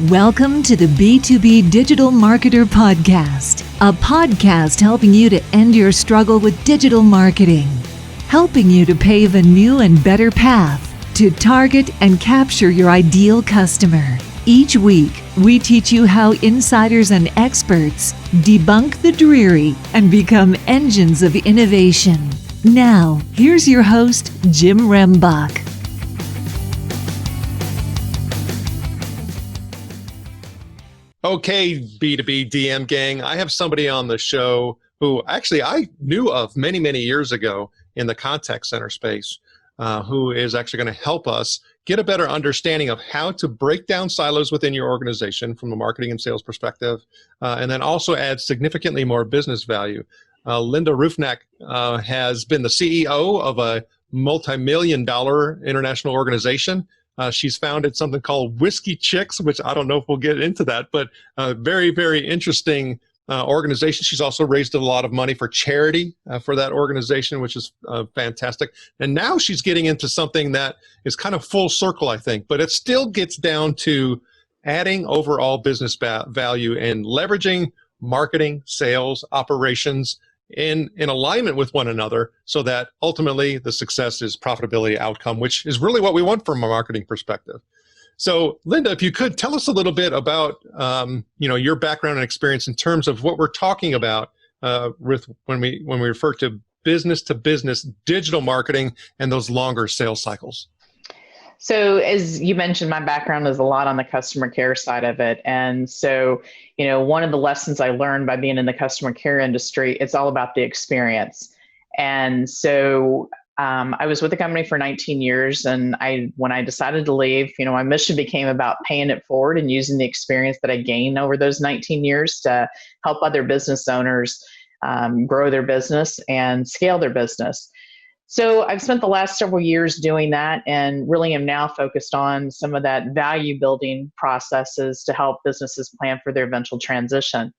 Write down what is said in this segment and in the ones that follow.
Welcome to the B2B Digital Marketer Podcast, a podcast helping you to end your struggle with digital marketing, helping you to pave a new and better path to target and capture your ideal customer. Each week, we teach you how insiders and experts debunk the dreary and become engines of innovation. Now, here's your host, Jim Rembach. Okay, B2B DM gang, I have somebody on the show who actually I knew of many, many years ago in the contact center space, who is actually going to help us get a better understanding of how to break down silos within your organization from a marketing and sales perspective, and then also add significantly more business value. Linda Ruffenach has been the CEO of a multi-million-dollar international organization. She's founded something called Whisky Chicks, which I don't know if we'll get into that, but very, very interesting organization. She's also raised a lot of money for charity for that organization, which is fantastic. And now she's getting into something that is kind of full circle, I think, but it still gets down to adding overall business value and leveraging marketing, sales, operations in alignment with one another so that ultimately the success is profitability outcome, which is really what we want from a marketing perspective. So Linda, if you could tell us a little bit about your background and experience in terms of what we're talking about when we refer to business digital marketing and those longer sales cycles. So as you mentioned, my background is a lot on the customer care side of it. And so, one of the lessons I learned by being in the customer care industry, it's all about the experience. And so I was with the company for 19 years. And when I decided to leave, my mission became about paying it forward and using the experience that I gained over those 19 years to help other business owners grow their business and scale their business. So I've spent the last several years doing that and really am now focused on some of that value building processes to help businesses plan for their eventual transition.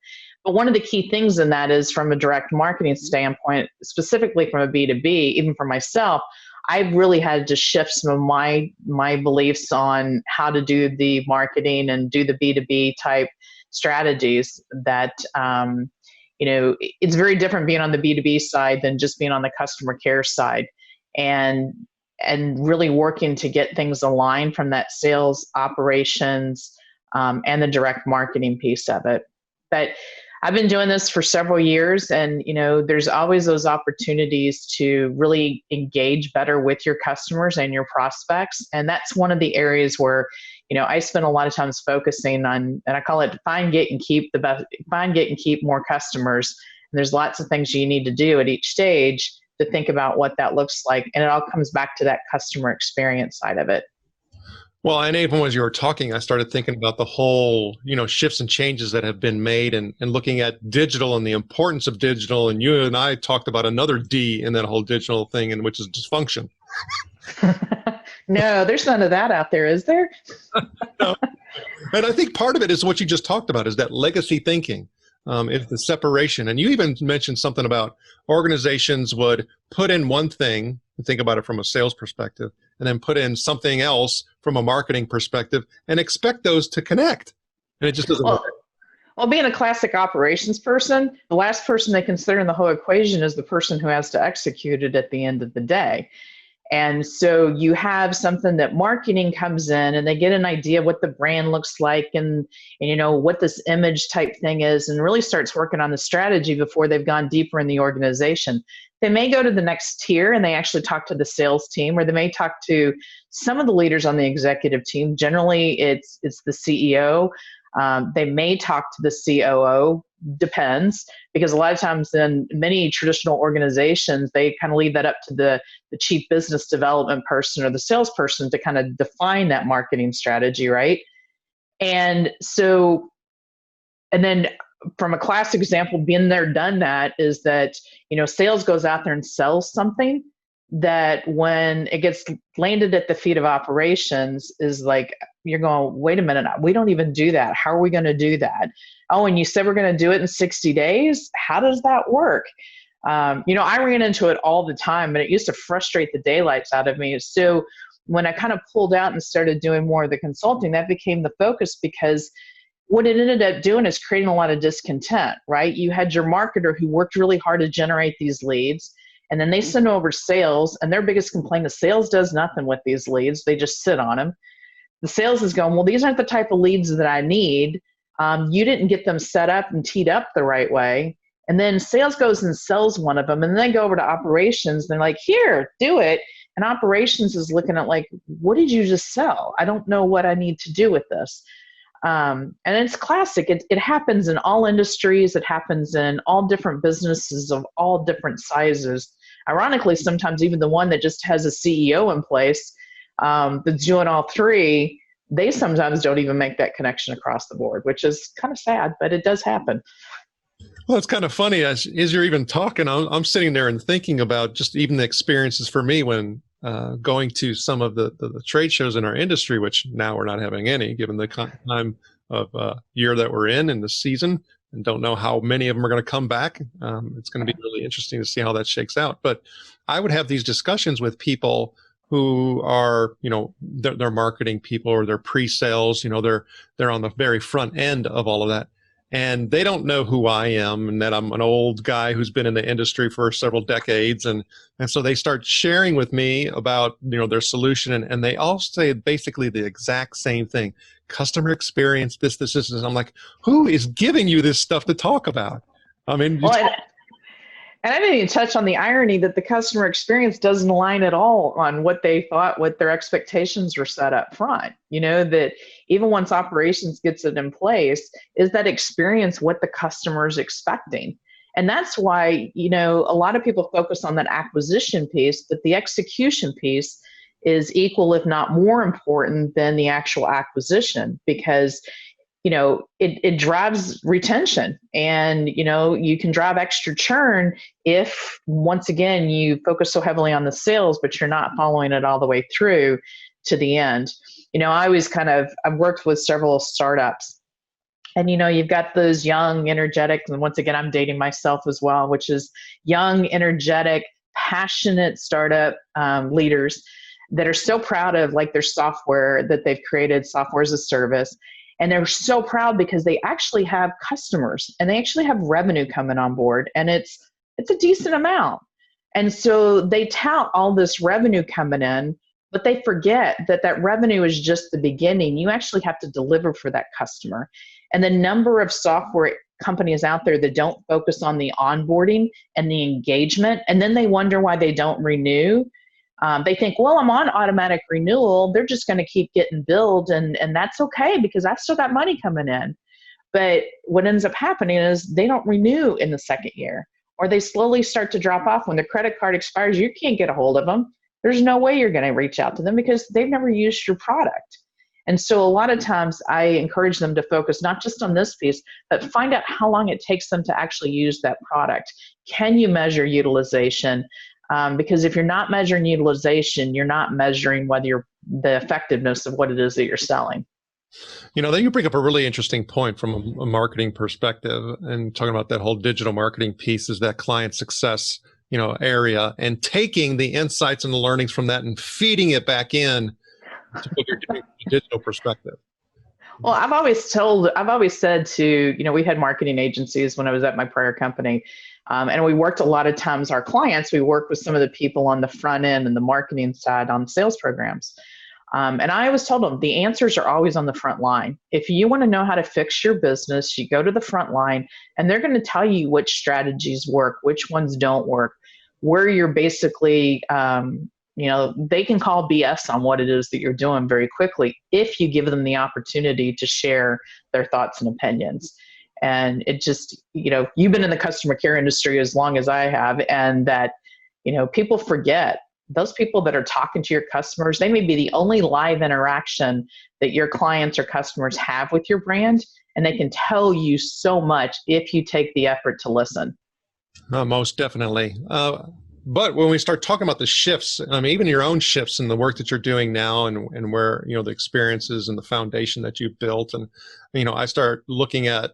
But one of the key things in that is from a direct marketing standpoint, specifically from a B2B, even for myself, I've really had to shift some of my beliefs on how to do the marketing and do the B2B type strategies that it's very different being on the B2B side than just being on the customer care side, and really working to get things aligned from that sales operations and the direct marketing piece of it. But I've been doing this for several years, and there's always those opportunities to really engage better with your customers and your prospects. And that's one of the areas where I spend a lot of times focusing on, and I call it find, get, and keep more customers. And there's lots of things you need to do at each stage to think about what that looks like. And it all comes back to that customer experience side of it. Well, and even as you were talking, I started thinking about the whole, shifts and changes that have been made and looking at digital and the importance of digital. And you and I talked about another D in that whole digital thing, and which is dysfunction. No, there's none of that out there, is there? No. And I think part of it is what you just talked about, is that legacy thinking. It's the separation. And you even mentioned something about organizations would put in one thing, and think about it from a sales perspective, and then put in something else from a marketing perspective and expect those to connect. And it just doesn't work. Well, being a classic operations person, the last person they consider in the whole equation is the person who has to execute it at the end of the day. And so you have something that marketing comes in and they get an idea of what the brand looks like and what this image type thing is, and really starts working on the strategy before they've gone deeper in the organization. They may go to the next tier and they actually talk to the sales team, or they may talk to some of the leaders on the executive team. Generally, it's the CEO. They may talk to the COO, depends, because a lot of times in many traditional organizations, they kind of leave that up to the chief business development person or the salesperson to kind of define that marketing strategy, right? And then from a classic example, been there, done that, is that, sales goes out there and sells something that when it gets landed at the feet of operations is like, you're going, wait a minute, we don't even do that. How are we going to do that? Oh, and you said we're going to do it in 60 days. How does that work? I ran into it all the time, and it used to frustrate the daylights out of me. So when I kind of pulled out and started doing more of the consulting, that became the focus, because what it ended up doing is creating a lot of discontent, right? You had your marketer who worked really hard to generate these leads, and then they send over sales, and their biggest complaint is sales does nothing with these leads. They just sit on them. The sales is going, well, these aren't the type of leads that I need. You didn't get them set up and teed up the right way. And then sales goes and sells one of them, and then they go over to operations. And they're like, here, do it. And operations is looking at like, what did you just sell? I don't know what I need to do with this. And it's classic. It happens in all industries. It happens in all different businesses of all different sizes. Ironically, sometimes even the one that just has a CEO in place that's doing all three, they sometimes don't even make that connection across the board, which is kind of sad, but it does happen. Well, it's kind of funny as you're even talking, I'm sitting there and thinking about just even the experiences for me when going to some of the trade shows in our industry, which now we're not having any, given the time of year that we're in the season, and don't know how many of them are going to come back. It's going to be really interesting to see how that shakes out. But I would have these discussions with people who are, they're marketing people, or they're pre-sales, they're on the very front end of all of that. And they don't know who I am, and that I'm an old guy who's been in the industry for several decades. And so they start sharing with me about, their solution. And they all say basically the exact same thing: customer experience, this. And I'm like, who is giving you this stuff to talk about? I mean, and I didn't even touch on the irony that the customer experience doesn't align at all on what they thought, what their expectations were set up front. That even once operations gets it in place, is that experience what the customer is expecting? And that's why, a lot of people focus on that acquisition piece, but the execution piece is equal, if not more important than the actual acquisition, because it drives retention, and, you can drive extra churn if, once again, you focus so heavily on the sales, but you're not following it all the way through to the end. I've worked with several startups, and, you've got those young, energetic, and once again, I'm dating myself as well, which is young, energetic, passionate startup leaders that are so proud of like their software that they've created, software as a service. And they're so proud because they actually have customers, and they actually have revenue coming on board, and it's a decent amount. And so they tout all this revenue coming in, but they forget that revenue is just the beginning. You actually have to deliver for that customer. And the number of software companies out there that don't focus on the onboarding and the engagement, and then they wonder why they don't renew. They think, well, I'm on automatic renewal. They're just going to keep getting billed, and that's okay because I've still got money coming in. But what ends up happening is they don't renew in the second year, or they slowly start to drop off. When their credit card expires, you can't get a hold of them. There's no way you're going to reach out to them because they've never used your product. And so a lot of times I encourage them to focus not just on this piece, but find out how long it takes them to actually use that product. Can you measure utilization? Because if you're not measuring utilization, you're not measuring the effectiveness of what it is that you're selling. Then you bring up a really interesting point from a marketing perspective, and talking about that whole digital marketing piece is that client success, area, and taking the insights and the learnings from that and feeding it back in to what you're doing from a digital perspective. Well, I've always said to, we had marketing agencies when I was at my prior company. And we worked a lot of times, our clients, we worked with some of the people on the front end and the marketing side on sales programs. And I always told them the answers are always on the front line. If you want to know how to fix your business, you go to the front line, and they're going to tell you which strategies work, which ones don't work, where you're basically, they can call BS on what it is that you're doing very quickly if you give them the opportunity to share their thoughts and opinions. And it just, you've been in the customer care industry as long as I have, and that, people forget those people that are talking to your customers, they may be the only live interaction that your clients or customers have with your brand, and they can tell you so much if you take the effort to listen. Most definitely. But when we start talking about the shifts, even your own shifts in the work that you're doing now, and where, the experiences and the foundation that you've built, and, I start looking at,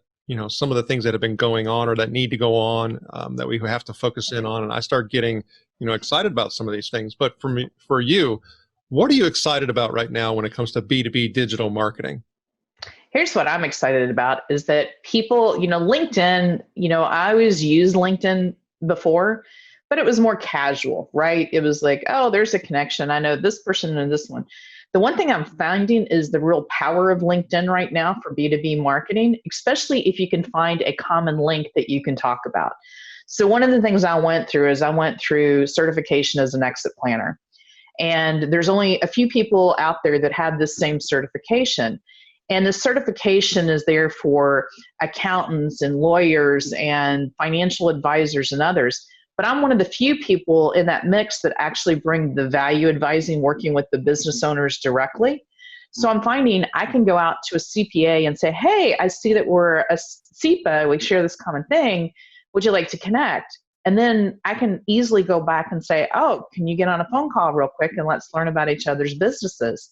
some of the things that have been going on or that need to go on, that we have to focus in on. And I start getting, excited about some of these things. But for you, What are you excited about right now when it comes to B2B digital marketing? Here's what I'm excited about is that people, LinkedIn, I always used LinkedIn before, but it was more casual, right? It was like, oh, there's a connection. I know this person and this one. The one thing I'm finding is the real power of LinkedIn right now for B2B marketing, especially if you can find a common link that you can talk about. So one of the things I went through is I went through certification as an exit planner. And there's only a few people out there that have this same certification. And the certification is there for accountants and lawyers and financial advisors and others. But I'm one of the few people in that mix that actually bring the value advising, working with the business owners directly. So I'm finding I can go out to a CPA and say, hey, I see that we're a CEPA, we share this common thing. Would you like to connect? And then I can easily go back and say, oh, can you get on a phone call real quick and let's learn about each other's businesses?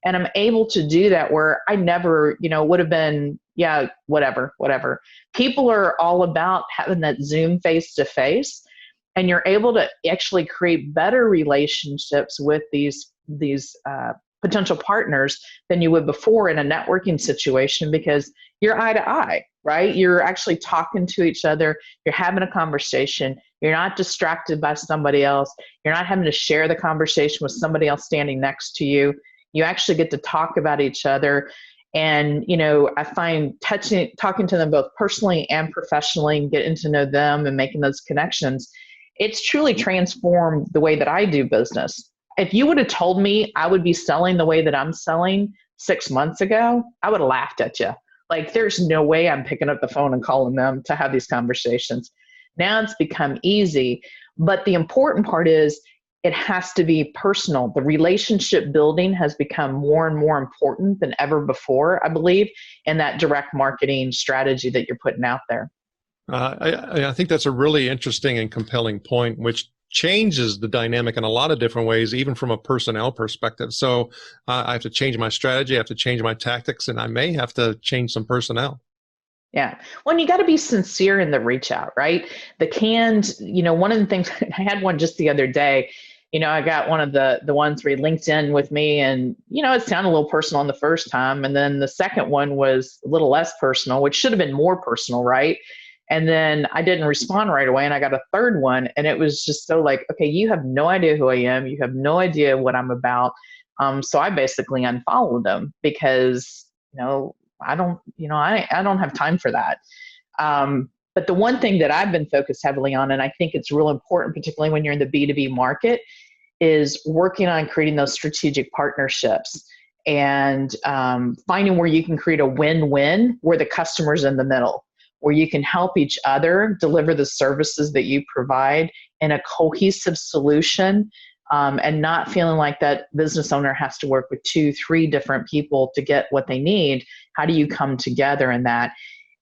And I'm able to do that where I never, would have been, yeah, whatever. People are all about having that Zoom face-to-face, and you're able to actually create better relationships with these potential partners than you would before in a networking situation because you're eye to eye, right? You're actually talking to each other. You're having a conversation. You're not distracted by somebody else. You're not having to share the conversation with somebody else standing next to you. You actually get to talk about each other. And, I find talking to them both personally and professionally and getting to know them and making those connections, it's truly transformed the way that I do business. If you would have told me I would be selling the way that I'm selling 6 months ago, I would have laughed at you. Like, there's no way I'm picking up the phone and calling them to have these conversations. Now it's become easy. But the important part is it has to be personal. The relationship building has become more and more important than ever before, I believe, in that direct marketing strategy that you're putting out there. I think that's a really interesting and compelling point, which changes the dynamic in a lot of different ways, even from a personnel perspective. So I have to change my strategy, I have to change my tactics, and I may have to change some personnel. Yeah. Well, and you got to be sincere in the reach out, right? The canned, one of the things, I had one just the other day, I got one of the ones where he linked in with me and, it sounded a little personal on the first time. And then the second one was a little less personal, which should have been more personal, right? And then I didn't respond right away and I got a third one and it was just so like, okay, you have no idea who I am. You have no idea what I'm about. So I basically unfollowed them because, I don't have time for that. But the one thing that I've been focused heavily on, and I think it's real important, particularly when you're in the B2B market, is working on creating those strategic partnerships and finding where you can create a win-win where the customer's in the middle, where you can help each other deliver the services that you provide in a cohesive solution, and not feeling like that business owner has to work with 2-3 different people to get what they need. How do you come together in that?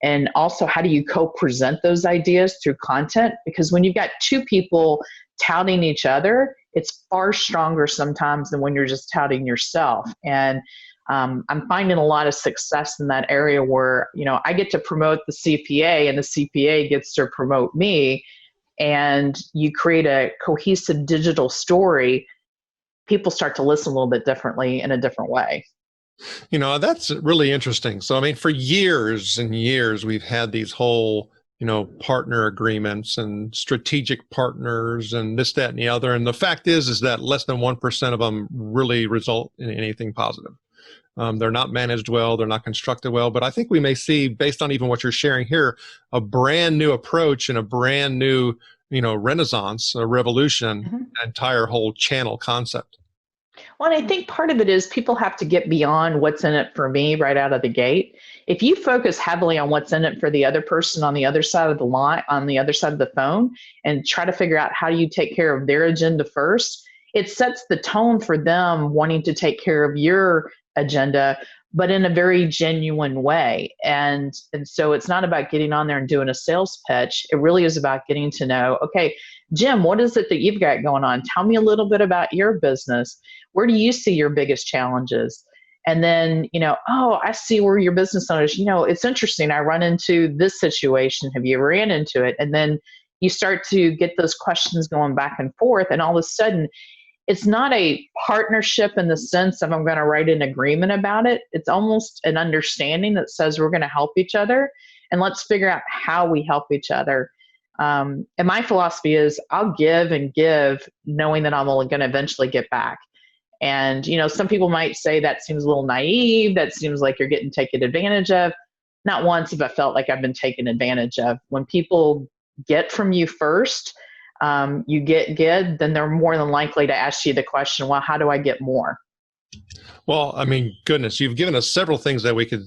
And also, how do you co-present those ideas through content? Because when you've got 2 people touting each other, it's far stronger sometimes than when you're just touting yourself. And I'm finding a lot of success in that area where, I get to promote the CPA and the CPA gets to promote me, and you create a cohesive digital story. People start to listen a little bit differently in a different way. That's really interesting. So, I mean, for years and years, we've had these whole, partner agreements and strategic partners and this, that, and the other. And the fact is that less than 1% of them really result in anything positive. They're not managed well. They're not constructed well. But I think we may see, based on even what you're sharing here, a brand new approach and a brand new, renaissance, a revolution, entire whole channel concept. Well, and I think part of it is people have to get beyond what's in it for me right out of the gate. If you focus heavily on what's in it for the other person on the other side of the line, on the other side of the phone, and try to figure out how you take care of their agenda first, it sets the tone for them wanting to take care of your agenda, but in a very genuine way. And so it's not about getting on there and doing a sales pitch. It really is about getting to know, okay, Jim, what is it that you've got going on? Tell me a little bit about your business. Where do you see your biggest challenges? And then, oh, I see where your business owners, it's interesting. I run into this situation. Have you ever ran into it? And then you start to get those questions going back and forth. And all of a sudden, it's not a partnership in the sense of I'm going to write an agreement about it. It's almost an understanding that says we're going to help each other and let's figure out how we help each other. And my philosophy is I'll give and give knowing that I'm only going to eventually get back. And, some people might say that seems a little naive. That seems like you're getting taken advantage of. Not once have I felt like I've been taken advantage of. When people get from you first, you get good, then they're more than likely to ask you the question, well, how do I get more? Well, I mean, goodness, you've given us several things that we could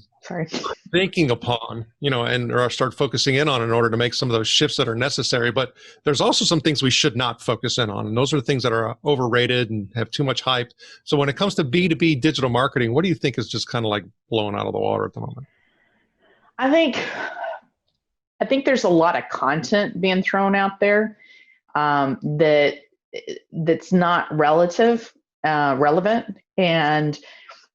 thinking upon, or start focusing in on in order to make some of those shifts that are necessary. But there's also some things we should not focus in on. And those are the things that are overrated and have too much hype. So when it comes to B2B digital marketing, what do you think is just kind of like blowing out of the water at the moment? I think there's a lot of content being thrown out there that's not relevant and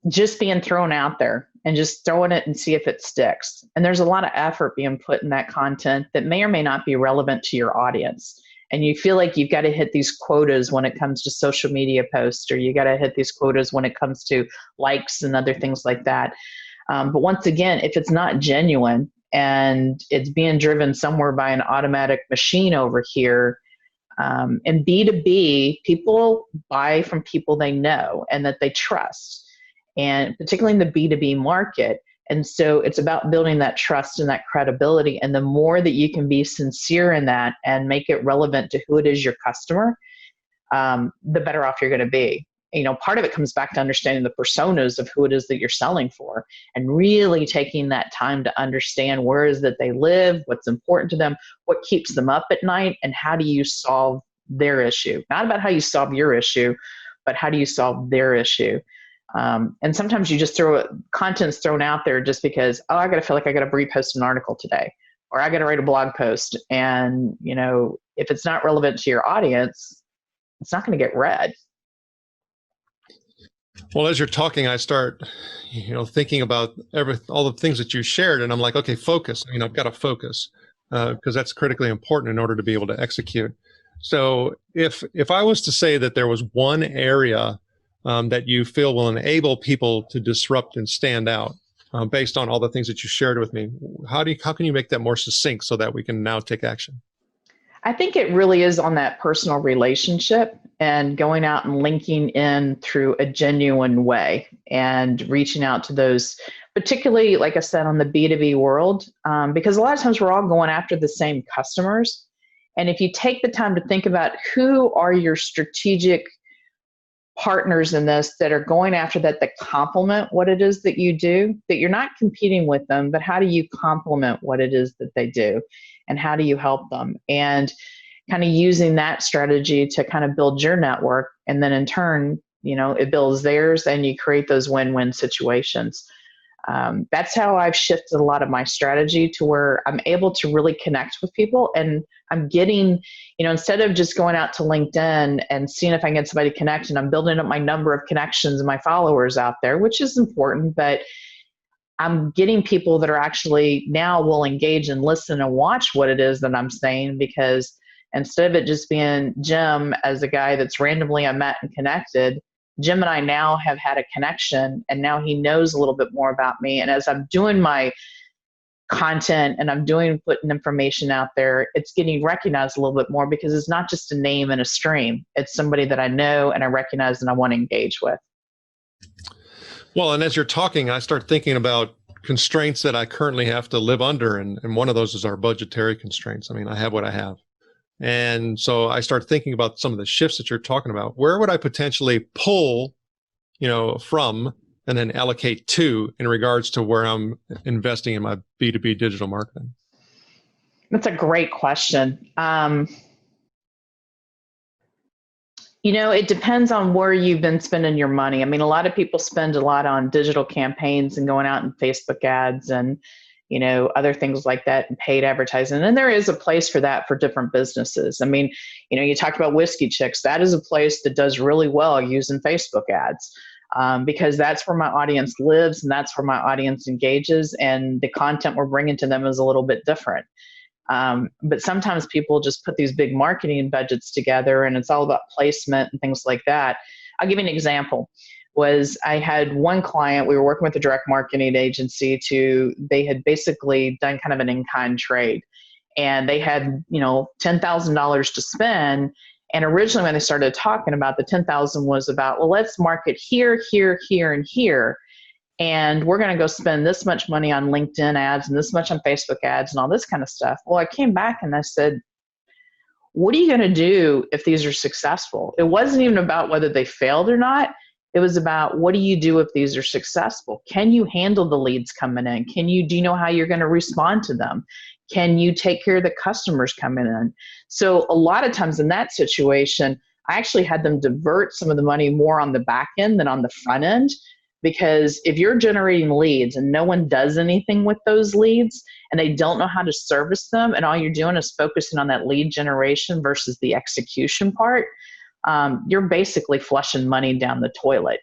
just being thrown out there and just throwing it and see if it sticks. And there's a lot of effort being put in that content that may or may not be relevant to your audience. And you feel like you've got to hit these quotas when it comes to social media posts, or you got to hit these quotas when it comes to likes and other things like that. But once again, if it's not genuine and it's being driven somewhere by an automatic machine over here, and B2B, people buy from people they know and that they trust, and particularly in the B2B market. And so it's about building that trust and that credibility. And the more that you can be sincere in that and make it relevant to who it is your customer, the better off you're going to be. Part of it comes back to understanding the personas of who it is that you're selling for, and really taking that time to understand where is that they live, what's important to them, what keeps them up at night, and how do you solve their issue. Not about how you solve your issue, but how do you solve their issue. And sometimes you just content's thrown out there just because, I got to feel like I got to repost an article today, or I got to write a blog post. And, if it's not relevant to your audience, it's not going to get read. Well, as you're talking, I start, thinking about all the things that you shared, and I'm like, okay, focus. I've got to focus because that's critically important in order to be able to execute. So if I was to say that there was one area that you feel will enable people to disrupt and stand out based on all the things that you shared with me, how can you make that more succinct so that we can now take action? I think it really is on that personal relationship and going out and linking in through a genuine way and reaching out to those, particularly, like I said, on the B2B world, because a lot of times we're all going after the same customers. And if you take the time to think about who are your strategic partners in this that are going after that complement what it is that you do, that you're not competing with them, but how do you complement what it is that they do? And how do you help them? And kind of using that strategy to kind of build your network. And then in turn, it builds theirs and you create those win-win situations. That's how I've shifted a lot of my strategy to where I'm able to really connect with people. And I'm getting, instead of just going out to LinkedIn and seeing if I can get somebody connected, I'm building up my number of connections and my followers out there, which is important, but I'm getting people that are actually now will engage and listen and watch what it is that I'm saying, because instead of it just being Jim as a guy that's randomly I met and connected, Jim and I now have had a connection, and now he knows a little bit more about me. And as I'm doing my content and I'm putting information out there, it's getting recognized a little bit more because it's not just a name and a stream. It's somebody that I know and I recognize and I want to engage with. Well, and as you're talking, I start thinking about constraints that I currently have to live under. And one of those is our budgetary constraints. I have what I have. And so I start thinking about some of the shifts that you're talking about. Where would I potentially pull, from and then allocate to in regards to where I'm investing in my B2B digital marketing? That's a great question. It depends on where you've been spending your money. A lot of people spend a lot on digital campaigns and going out and Facebook ads and, other things like that, and paid advertising. And there is a place for that for different businesses. You talked about Whisky Chicks. That is a place that does really well using Facebook ads because that's where my audience lives and that's where my audience engages, and the content we're bringing to them is a little bit different. But sometimes people just put these big marketing budgets together and it's all about placement and things like that. I'll give you an example. I had one client, we were working with a direct marketing agency they had basically done kind of an in-kind trade. And they had, $10,000 to spend. And originally when they started talking about the 10,000 was about, well, let's market here, here, here, and here. And we're going to go spend this much money on LinkedIn ads and this much on Facebook ads and all this kind of stuff. Well, I came back and I said, what are you going to do if these are successful? It wasn't even about whether they failed or not. It was about, what do you do if these are successful? Can you handle the leads coming in? Do you know how you're going to respond to them? Can you take care of the customers coming in? So a lot of times in that situation, I actually had them divert some of the money more on the back end than on the front end. Because if you're generating leads and no one does anything with those leads and they don't know how to service them, and all you're doing is focusing on that lead generation versus the execution part, you're basically flushing money down the toilet.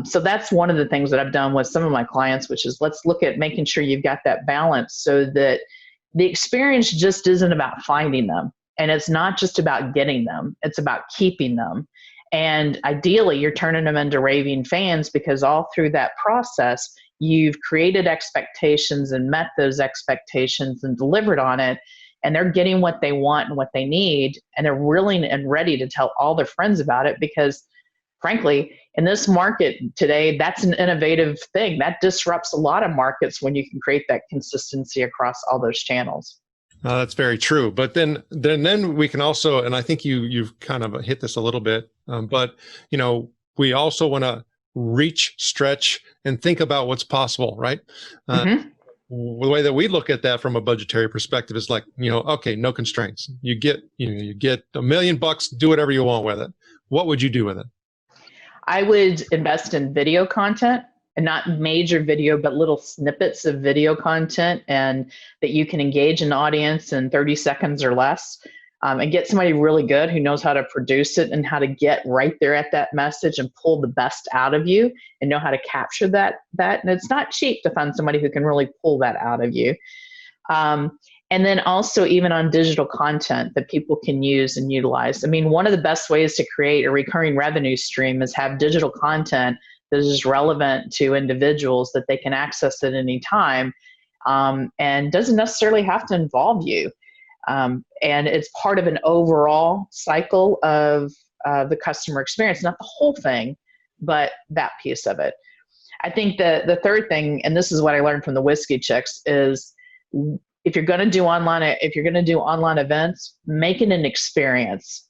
So that's one of the things that I've done with some of my clients, which is let's look at making sure you've got that balance so that the experience just isn't about finding them. And it's not just about getting them, it's about keeping them. And ideally, you're turning them into raving fans because all through that process, you've created expectations and met those expectations and delivered on it. And they're getting what they want and what they need. And they're willing and ready to tell all their friends about it because, frankly, in this market today, that's an innovative thing. That disrupts a lot of markets when you can create that consistency across all those channels. That's very true. But then we can also, and I think you've kind of hit this a little bit, but we also want to reach, stretch, and think about what's possible, right? The way that we look at that from a budgetary perspective is like, okay, no constraints. You get $1 million, do whatever you want with it. What would you do with it? I would invest in video content. And not major video, but little snippets of video content, and that you can engage an audience in 30 seconds or less, and get somebody really good who knows how to produce it and how to get right there at that message and pull the best out of you and know how to capture that. And it's not cheap to find somebody who can really pull that out of you. And then also even on digital content that people can use and utilize. I mean, one of the best ways to create a recurring revenue stream is have digital content that is relevant to individuals that they can access at any time, and doesn't necessarily have to involve you. And it's part of an overall cycle of the customer experience, not the whole thing, but that piece of it. I think the third thing, and this is what I learned from the Whisky Chicks, is if you're going to do online events, make it an experience.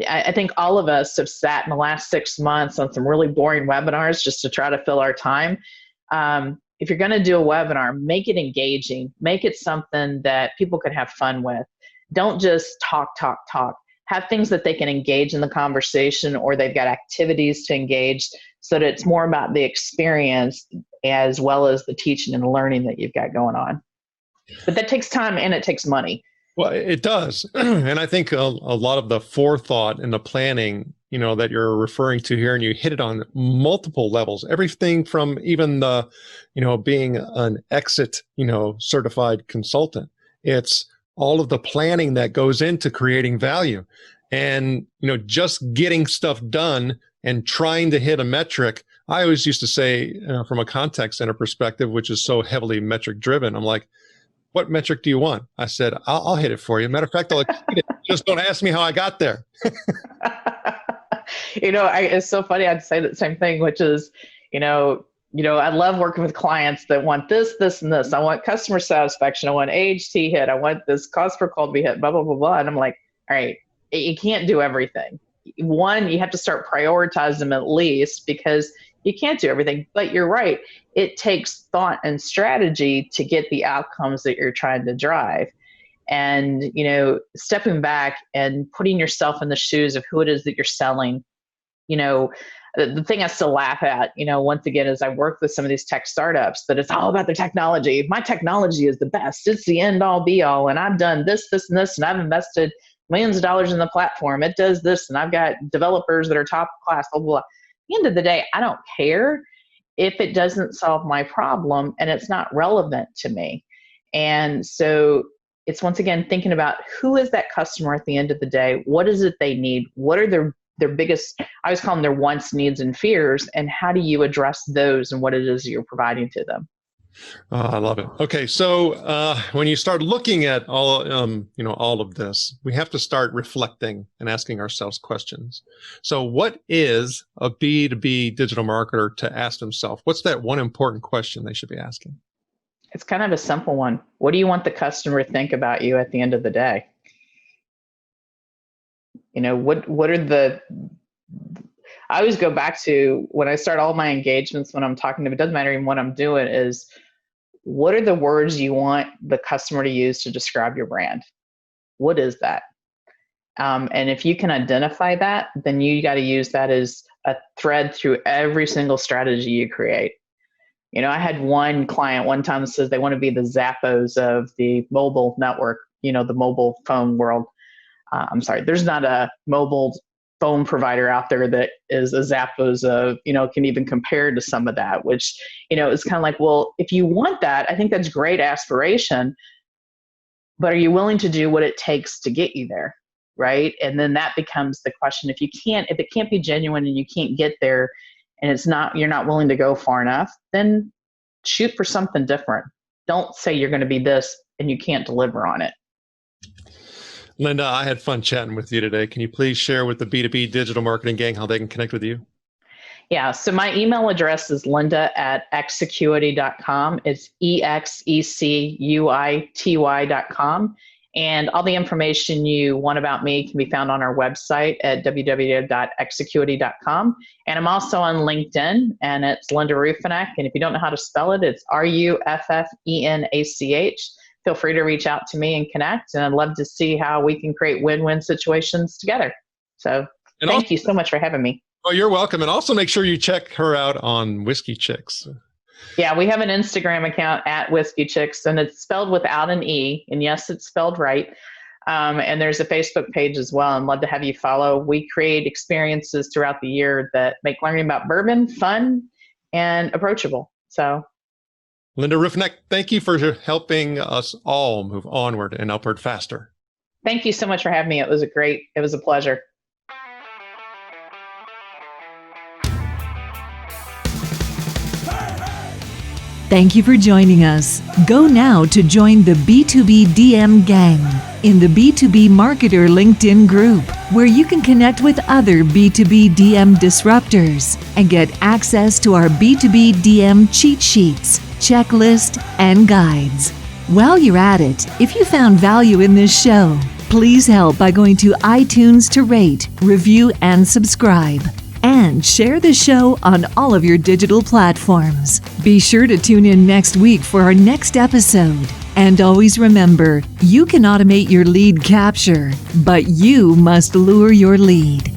I think all of us have sat in the last 6 months on some really boring webinars just to try to fill our time. If you're going to do a webinar, make it engaging. Make it something that people can have fun with. Don't just talk. Have things that they can engage in the conversation, or they've got activities to engage, so that it's more about the experience as well as the teaching and the learning that you've got going on. But that takes time and it takes money. Well, it does. And I think a lot of the forethought and the planning, that you're referring to here, and you hit it on multiple levels, everything from even the, being an exit, certified consultant. It's all of the planning that goes into creating value, and, just getting stuff done and trying to hit a metric. I always used to say, from a contact center perspective, which is so heavily metric driven, I'm like, what metric do you want? I said, I'll hit it for you. Matter of fact, I'll exceed it. Just don't ask me how I got there. It's so funny. I'd say the same thing, which is, I love working with clients that want this, this, and this. I want customer satisfaction. I want AHT hit. I want this cost per call to be hit, blah, blah, blah, blah. And I'm like, all right, you can't do everything. One, you have to start prioritizing them at least, because you can't do everything. But you're right. It takes thought and strategy to get the outcomes that you're trying to drive. And, stepping back and putting yourself in the shoes of who it is that you're selling. The thing I still laugh at, once again, is I work with some of these tech startups that it's all about their technology. My technology is the best. It's the end all be all. And I've done this, this, and this, and I've invested millions of dollars in the platform. It does this. And I've got developers that are top class, blah, blah, blah. At the end of the day, I don't care if it doesn't solve my problem and it's not relevant to me. And so it's once again thinking about who is that customer at the end of the day? What is it they need? What are their biggest, I always call them their wants, needs, and fears, and how do you address those and what it is you're providing to them? I love it. Okay, so when you start looking at all of this, we have to start reflecting and asking ourselves questions. So, what is a B2B digital marketer to ask themselves? What's that one important question they should be asking? It's kind of a simple one. What do you want the customer to think about you at the end of the day? What are I always go back to when I start all my engagements, when I'm talking to them, it doesn't matter even what I'm doing, is what are the words you want the customer to use to describe your brand? What is that? And if you can identify that, then you got to use that as a thread through every single strategy you create. I had one client one time that says they want to be the Zappos of the mobile network, the mobile phone world. I'm sorry, there's not a mobile phone provider out there that is a Zappos of, can even compare to some of that, which, is kind of like, well, if you want that, I think that's great aspiration, but are you willing to do what it takes to get you there? Right. And then that becomes the question. If it can't be genuine and you can't get there and you're not willing to go far enough, then shoot for something different. Don't say you're going to be this and you can't deliver on it. Linda, I had fun chatting with you today. Can you please share with the B2B Digital Marketing Gang how they can connect with you? Yeah, so my email address is linda@execuity.com. It's EXECUITY.com. And all the information you want about me can be found on our website at www.execuity.com. And I'm also on LinkedIn, and it's Linda Ruffenach. And if you don't know how to spell it, it's RUFFENACH. Feel free to reach out to me and connect. And I'd love to see how we can create win-win situations together. So thank you so much for having me. Oh, you're welcome. And also make sure you check her out on Whisky Chicks. Yeah, we have an Instagram account at Whisky Chicks, and it's spelled without an E. And yes, it's spelled right. And there's a Facebook page as well. I'd love to have you follow. We create experiences throughout the year that make learning about bourbon fun and approachable. So, Linda Ruffenach, thank you for helping us all move onward and upward faster. Thank you so much for having me. It was a pleasure. Thank you for joining us. Go now to join the B2B DM gang in the B2B Marketer LinkedIn group, where you can connect with other B2B DM disruptors and get access to our B2B DM cheat sheets, checklist, and guides. While you're at it, if you found value in this show, please help by going to iTunes to rate, review, and subscribe. And share the show on all of your digital platforms. Be sure to tune in next week for our next episode. And always remember, you can automate your lead capture, but you must lure your lead.